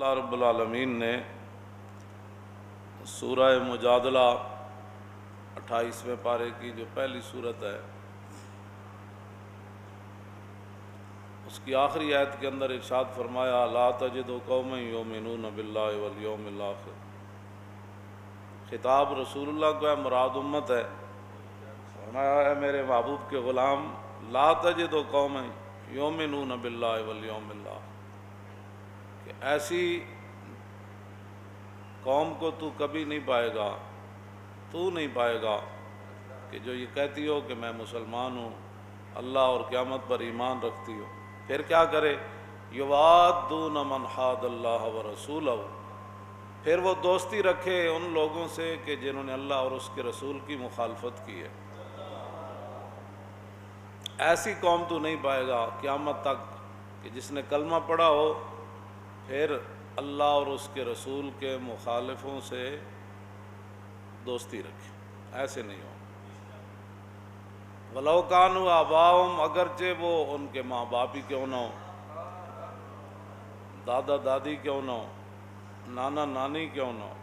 اللہ رب العالمین نے سورہ مجادلہ 28ویں پارے کی جو پہلی صورت ہے اس کی آخری آیت کے اندر ارشاد فرمایا لا تجد قوما یؤمنون باللہ والیوم الآخر۔ خطاب رسول اللہ کو ہے، مراد امت ہے۔ فرمایا ہے میرے محبوب کے غلام لا تجد قوما یؤمنون باللہ والیوم الآخر، کہ ایسی قوم کو تو کبھی نہیں پائے گا، تو نہیں پائے گا کہ جو یہ کہتی ہو کہ میں مسلمان ہوں، اللہ اور قیامت پر ایمان رکھتی ہو، پھر کیا کرے یوادون من حاد اللہ ورسولہ، پھر وہ دوستی رکھے ان لوگوں سے کہ جنہوں نے اللہ اور اس کے رسول کی مخالفت کی ہے۔ ایسی قوم تو نہیں پائے گا قیامت تک کہ جس نے کلمہ پڑھا ہو پھر اللہ اور اس کے رسول کے مخالفوں سے دوستی رکھے، ایسے نہیں ہو۔ وَلَوْ كَانُوا آبَاءَهُمْ، اگرچہ وہ ان کے ماں باپ ہی کیوں نہ ہو، دادا دادی کیوں نہ ہو، نانا نانی کیوں نہ ہو،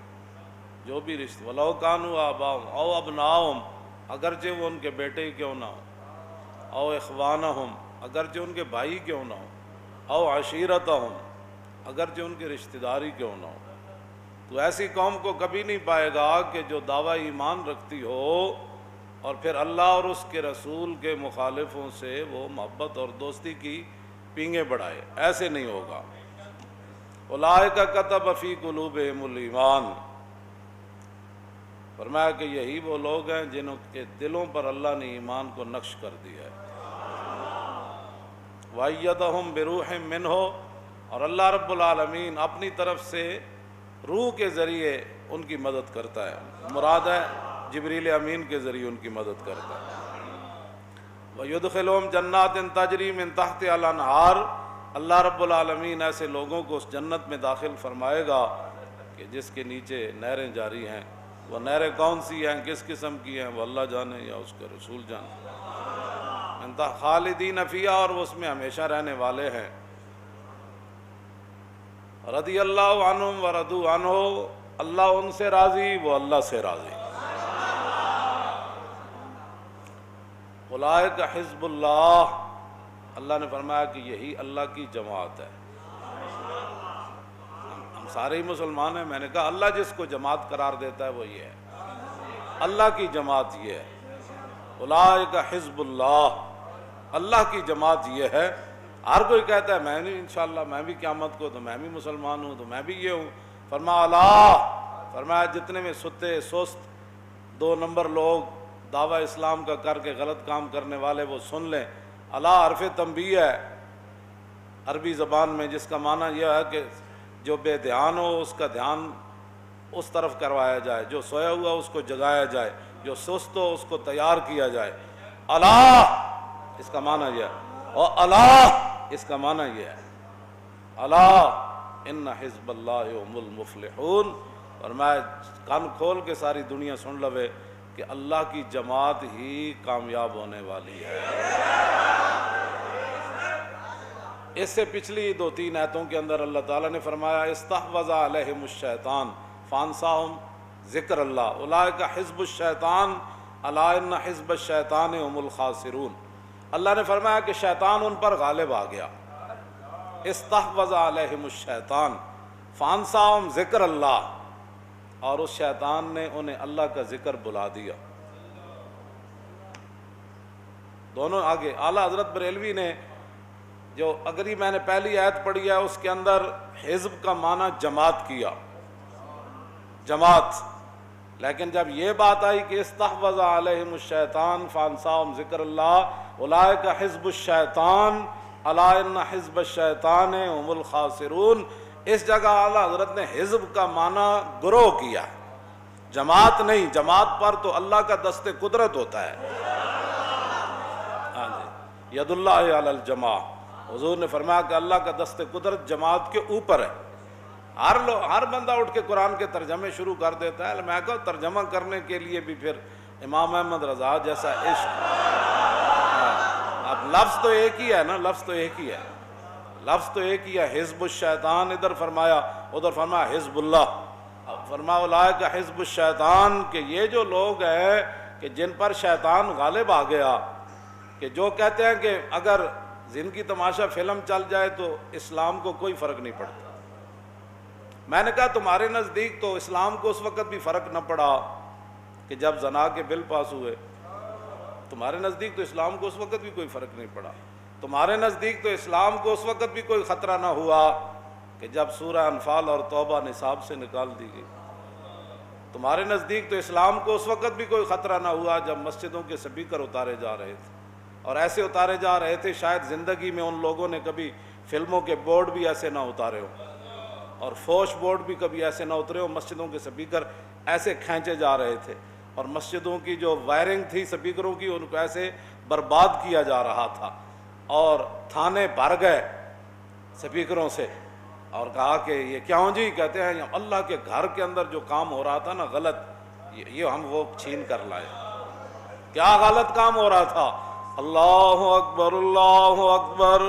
جو بھی رشتے، وَلَوْ كَانُوا آبَاءَهُمْ أَوْ أَبْنَاءَهُمْ، اگرچہ وہ ان کے بیٹے ہی کیوں نہ ہو، او اخوانہم، اگرچہ ان کے بھائی کیوں نہ ہو، او عشیرتہم، اگرچہ ان کے رشتہ داری کیوں نہ ہو، تو ایسی قوم کو کبھی نہیں پائے گا کہ جو دعویٰ ایمان رکھتی ہو اور پھر اللہ اور اس کے رسول کے مخالفوں سے وہ محبت اور دوستی کی پینگیں بڑھائے، ایسے نہیں ہوگا۔ اولئک کتب فی قلوبہم الایمان، فرمایا کہ یہی وہ لوگ ہیں جنہوں کے دلوں پر اللہ نے ایمان کو نقش کر دیا ہے۔ وَأَيَّدَهُمْ بِرُوحٍ مِّنْهُ، اور اللہ رب العالمین اپنی طرف سے روح کے ذریعے ان کی مدد کرتا ہے، مراد ہے جبریل امین کے ذریعے ان کی مدد کرتا ہے۔ وَيُدْخِلُهُمْ جَنَّاتٍ تَجْرِي مِن تَحْتِهَا الْأَنْهَارُ، اللہ رب العالمین ایسے لوگوں کو اس جنت میں داخل فرمائے گا کہ جس کے نیچے نہریں جاری ہیں۔ وہ نہریں کون سی ہیں، کس قسم کی ہیں، وہ اللہ جانے یا اس کا رسول جانے۔ خالدین فیہا، اور وہ اس میں ہمیشہ رہنے والے ہیں۔ رضی اللہ عنہم ورضوا عنہ، اللہ ان سے راضی، وہ اللہ سے راضی۔ اولئک حزب اللہ، اللہ نے فرمایا کہ یہی اللہ کی جماعت ہے۔ ہم سارے ہی مسلمان ہیں، میں نے کہا اللہ جس کو جماعت قرار دیتا ہے وہ یہ ہے، اللہ کی جماعت یہ ہے۔ اولئک حزب اللہ، اللہ کی جماعت یہ ہے۔ ہر کوئی کہتا ہے میں نہیں، انشاءاللہ میں بھی قیامت کو تو میں بھی مسلمان ہوں، تو میں بھی یہ ہوں۔ فرمایا اللہ، فرمایا جتنے میں ستے سست 2 نمبر لوگ دعویٰ اسلام کا کر کے غلط کام کرنے والے وہ سن لیں۔ اللہ حرف تنبیہ ہے عربی زبان میں، جس کا معنی یہ ہے کہ جو بے دھیان ہو اس کا دھیان اس طرف کروایا جائے، جو سویا ہوا اس کو جگایا جائے، جو سست ہو اس کو تیار کیا جائے۔ اللہ اس کا معنی یہ ہے، اور اللہ اس کا معنی یہ ہے، اللہ ان حزب اللہ هم المفلحون۔ اور میں کان کھول کے ساری دنیا سن لوے کہ اللہ کی جماعت ہی کامیاب ہونے والی ہے۔ اس سے پچھلی 2-3 آیتوں کے اندر اللہ تعالیٰ نے فرمایا استحوذ علیہم الشیطان فانساہم ذکر اللہ اولئک حزب الشیطان الا ان حزب الشیطان هم الخاسرون۔ اللہ نے فرمایا کہ شیطان ان پر غالب آ گیا، استحوذ علیہم الشیطان فانساہم ذکر اللہ، اور اس شیطان نے انہیں اللہ کا ذکر بلا دیا۔ دونوں آگے اعلیٰ حضرت بریلوی نے جو اگری میں نے پہلی آیت پڑھی ہے اس کے اندر حزب کا معنی جماعت کیا، جماعت، لیکن جب یہ بات آئی کہ استحوذ علیہم الشیطان فانساہم ذکر اللہ اولئک حزب الشیطان الا ان حزب الشیطان هم الخاسرون، اس جگہ اعلیٰ حضرت نے حزب کا معنی گروہ کیا، جماعت نہیں۔ جماعت پر تو اللہ کا دست قدرت ہوتا ہے، ہاں جی، ید اللہ علی الجماع، حضور نے فرمایا کہ اللہ کا دست قدرت جماعت کے اوپر ہے۔ ہر بندہ اٹھ کے قرآن کے ترجمے شروع کر دیتا ہے، میں کہوں ترجمہ کرنے کے لیے بھی پھر امام احمد رضا جیسا عشق، اب لفظ تو ایک ہی ہے نا، لفظ تو ایک ہی ہے، لفظ تو ایک ہی ہے، حزب الشیطان ادھر فرمایا، ادھر فرمایا حزب اللہ۔ فرمایا اولئک حزب الشیطان، کہ یہ جو لوگ ہیں کہ جن پر شیطان غالب آ گیا، کہ جو کہتے ہیں کہ اگر زندگی تماشا فلم چل جائے تو اسلام کو کوئی فرق نہیں پڑتا۔ میں نے کہا تمہارے نزدیک تو اسلام کو اس وقت بھی فرق نہ پڑا کہ جب زنا کے بل پاس ہوئے، تمہارے نزدیک تو اسلام کو اس وقت بھی کوئی فرق نہیں پڑا، تمہارے نزدیک تو اسلام کو اس وقت بھی کوئی خطرہ نہ ہوا کہ جب سورہ انفال اور توبہ نصاب سے نکال دی گئی، تمہارے نزدیک تو اسلام کو اس وقت بھی کوئی خطرہ نہ ہوا جب مسجدوں کے سپیکر اتارے جا رہے تھے، اور ایسے اتارے جا رہے تھے شاید زندگی میں ان لوگوں نے کبھی فلموں کے بورڈ بھی ایسے نہ اتارے ہوں، اور فوش بورڈ بھی کبھی ایسے نہ اترے ہوں، مسجدوں کے سپیکر ایسے کھینچے جا رہے تھے، اور مسجدوں کی جو وائرنگ تھی سپیکروں کی ان کو ایسے برباد کیا جا رہا تھا، اور تھانے بھر گئے سپیکروں سے، اور کہا کہ یہ کیوں جی؟ کہتے ہیں اللہ کے گھر کے اندر جو کام ہو رہا تھا نا غلط، یہ ہم وہ چھین کر لائے۔ کیا غلط کام ہو رہا تھا؟ اللہ اکبر اللہ اکبر،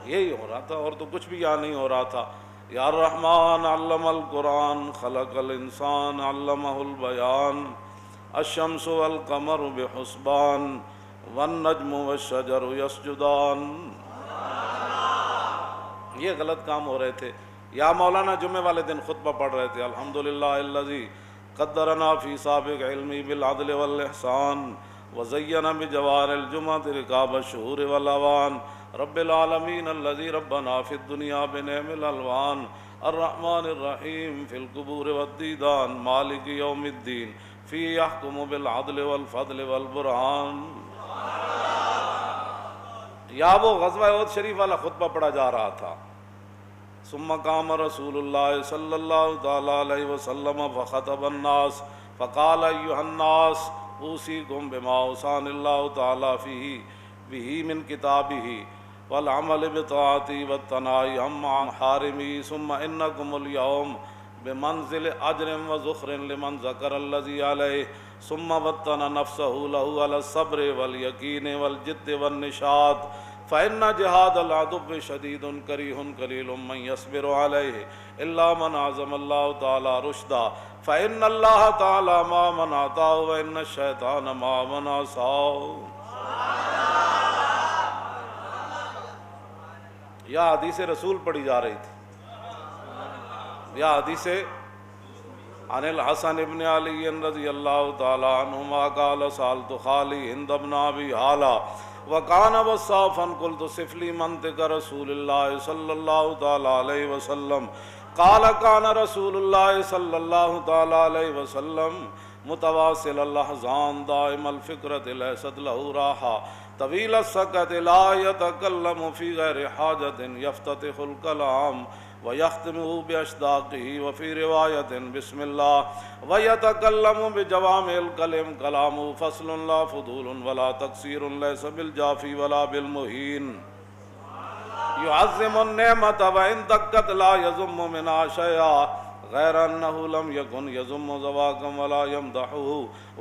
یہی ہو رہا تھا، اور تو کچھ بھی یہاں نہیں ہو رہا تھا۔ یا الرحمن علم القرآن خلق الانسان علمہ البیان الشمس والقمر بحسبان والنجم والشجر یسجدان۔ یہ غلط کام ہو رہے تھے۔ یا مولانا جمعے والے دن خطبہ پڑھ رہے تھے، الحمدللہ الذی قدرنا فی سابق علمی بالعدل والاحسان وزینا بجوار الجمعۃ رکاب الشہور والاوان رب العالمین الذی ربنا فی الدنیا بنعم الالوان الرحمن الرحیم فی القبور والدیدان مالک یوم الدین فی یحکم بالعدل والفضل والبرہان۔ یا وہ غزوہ احد شریف والا خطبہ پڑھا جا رہا تھا۔ ثم قام رسول اللہ صلی اللہ تعالی علیہ وسلم فخطب الناس فقال ایھا الناس اوصیکم بما اوصانی اللہ تعالی فیہ بہ من کتابہ والعمل بطاعتی والتناہی عن محارمی ثم انکم اليوم بمنزل اجر وذخر لمن ذکر الذی علیہ ثم وطن نفسہ لہ علی الصبر والیقین والجد والنشاط فإن جہاد العدو شدید کریہ قلیل من یصبر علیہ الا من عزم اللہ تعالی رشدا فإن اللہ تعالی ما من عطاہ وإن الشیطان ما من عصاہ۔ یا حدیث رسول پڑھی جا رہی تھی، یا حدیث عن الحسن ابن علی رضی اللہ تعالی عنہما قال سألت خالی ہند بن ابی حالہ وکان وصافا قلت صف لی منطق رسول اللہ صلی اللہ تعالی علیہ وسلم قال کان رسول اللہ صلی اللہ تعالی علیہ وسلم متواصل الاحزان دائم الفکرت لیست لہ راحہ طویل السکت لا یتکلم فی غیر حاجت یفتتح الکلام وَيَخْتِمُهُ بِأَشْدَاقِهِ وَفِي رِوَایَةٍ بِسْمِ اللَّهِ وَيَتَكَلَّمُ بِجَوَامِعِ الْكَلِمِ كَلَامُهُ فَصْلٌ لَا فُضُولٌ وَلَا تَقْصِيرٌ لَيْسَ بِالْجَافِ وَلَا بِالْمُهِينِ يُعَظِّمُ النِّعْمَةَ وَإِنْ دَقَّتْ لَا يَذُمُّ مِنْهَا شَيْئًا غَيْرَ أَنَّهُ لَمْ يَكُنْ يَذُمُّ زَوَاكًا وَلَا يَمْدَحُهُ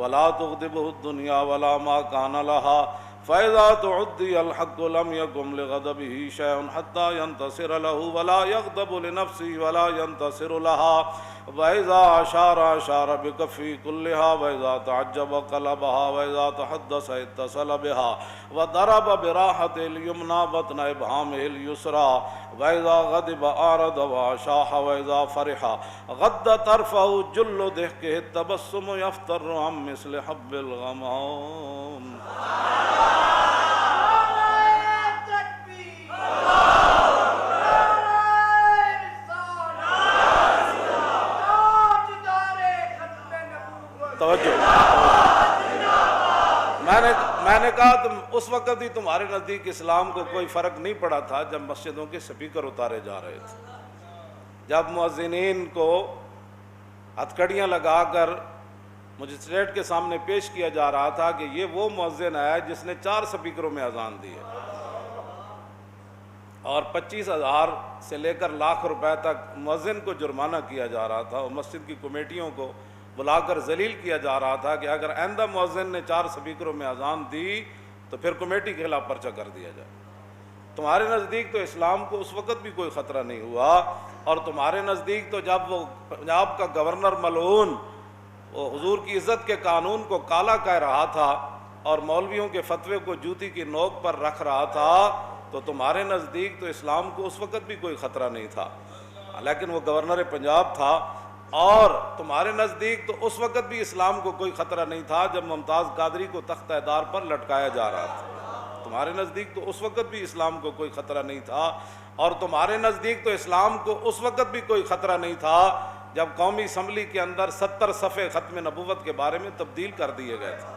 وَلَا تُغْضِبُهُ الدُّنْيَا وَلَا مَا كَانَ لَهَا فَإِذَا تُعُدِّيَ الْحَقُّ لَمْ يَكُنْ لِغَضَبِهِ شَيْءٌ حَتَّى يَنْتَصِرَ لَهُ وَلَا يَغْضَبُ لِنَفْسِهِ وَلَا يَنْتَصِرُ لَهَا وَإِذَا أَشَارَ بِكَفِّهِ كُلِّهَا وَإِذَا تَعَجَّبَ قَلَبَهَا وَإِذَا تَحَدَّثَ اتصل بها وَضَرَبَ بِرَاحَةِ الْيُمْنَى بَطْنَ إِبْهَامِهِ الْيُسْرَى وَإِذَا غَضِبَ أَعْرَضَ وَأَشَاحَ وَإِذَا فَرِحَ غَضَّ طَرْفَهُ جُلُّ ضِحْكِهِ التَّبَسُّمُ يَفْتَرُّ عَن مِثْلِ حَبِّ الْغَمَامِ۔ توجہ، میں نے کہا تم اس وقت ہی تمہارے نزدیک اسلام کو کوئی فرق نہیں پڑا تھا جب مسجدوں کے سپیکر اتارے جا رہے تھے، جب مؤذنین کو ہتھکڑیاں لگا کر مجسٹریٹ کے سامنے پیش کیا جا رہا تھا کہ یہ وہ مؤذن ہے جس نے 4 سپیکروں میں اذان دی ہے، اور 25,000 سے لے کر لاکھ روپے تک مؤذن کو جرمانہ کیا جا رہا تھا، اور مسجد کی کمیٹیوں کو بلا کر ذلیل کیا جا رہا تھا کہ اگر آئندہ مؤذن نے 4 سپیکروں میں اذان دی تو پھر کمیٹی کے خلاف پرچہ کر دیا جائے۔ تمہارے نزدیک تو اسلام کو اس وقت بھی کوئی خطرہ نہیں ہوا، اور تمہارے نزدیک تو جب وہ پنجاب کا گورنر ملعون وہ حضور کی عزت کے قانون کو کالا کہہ رہا تھا اور مولویوں کے فتوے کو جوتی کی نوک پر رکھ رہا تھا، تو تمہارے نزدیک تو اسلام کو اس وقت بھی کوئی خطرہ نہیں تھا، لیکن وہ گورنر پنجاب تھا۔ اور تمہارے نزدیک تو اس وقت بھی اسلام کو کوئی خطرہ نہیں تھا جب ممتاز قادری کو تختہ دار پر لٹکایا جا رہا تھا، تمہارے نزدیک تو اس وقت بھی اسلام کو کوئی خطرہ نہیں تھا۔ اور تمہارے نزدیک تو اسلام کو اس وقت بھی کوئی خطرہ نہیں تھا جب قومی اسمبلی کے اندر 70 صفحے ختم نبوت کے بارے میں تبدیل کر دیے گئے تھے،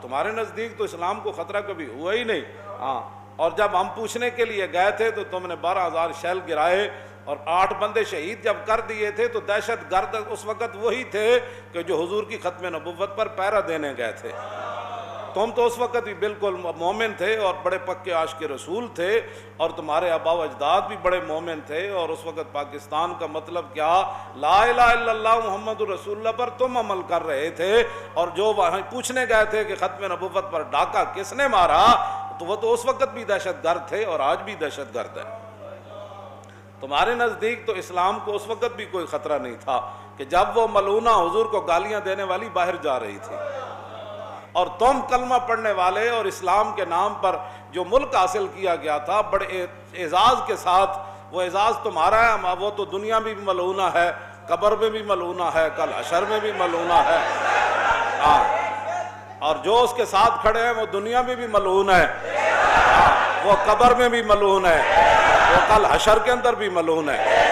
تمہارے نزدیک تو اسلام کو خطرہ کبھی ہوا ہی نہیں۔ ہاں، اور جب ہم پوچھنے کے لیے گئے تھے تو تم نے 12,000 شیل گرائے اور 8 بندے شہید جب کر دیے تھے، تو دہشت گرد اس وقت وہی تھے کہ جو حضور کی ختم نبوت پر پہرا دینے گئے تھے۔ تم تو اس وقت بھی بالکل مومن تھے اور بڑے پکے عاشق رسول تھے، اور تمہارے آباء و اجداد بھی بڑے مومن تھے، اور اس وقت پاکستان کا مطلب کیا، لا الہ الا اللہ محمد رسول اللہ پر تم عمل کر رہے تھے، اور جو وہاں پوچھنے گئے تھے کہ ختم نبوت پر ڈاکہ کس نے مارا، تو وہ تو اس وقت بھی دہشت گرد تھے اور آج بھی دہشت گرد ہے۔ تمہارے نزدیک تو اسلام کو اس وقت بھی کوئی خطرہ نہیں تھا کہ جب وہ ملعونہ حضور کو گالیاں دینے والی باہر جا رہی تھی، اور تم کلمہ پڑھنے والے اور اسلام کے نام پر جو ملک حاصل کیا گیا تھا بڑے اعزاز کے ساتھ، وہ اعزاز تمہارا ہے، وہ تو دنیا میں بھی ملعونہ ہے، قبر میں بھی ملعونہ ہے، کل حشر میں بھی ملعونہ ہے۔ اور جو اس کے ساتھ کھڑے ہیں وہ دنیا میں بھی ملعون ہے، وہ قبر میں بھی ملعون ہے، وہ کل حشر کے اندر بھی ملعون ہے۔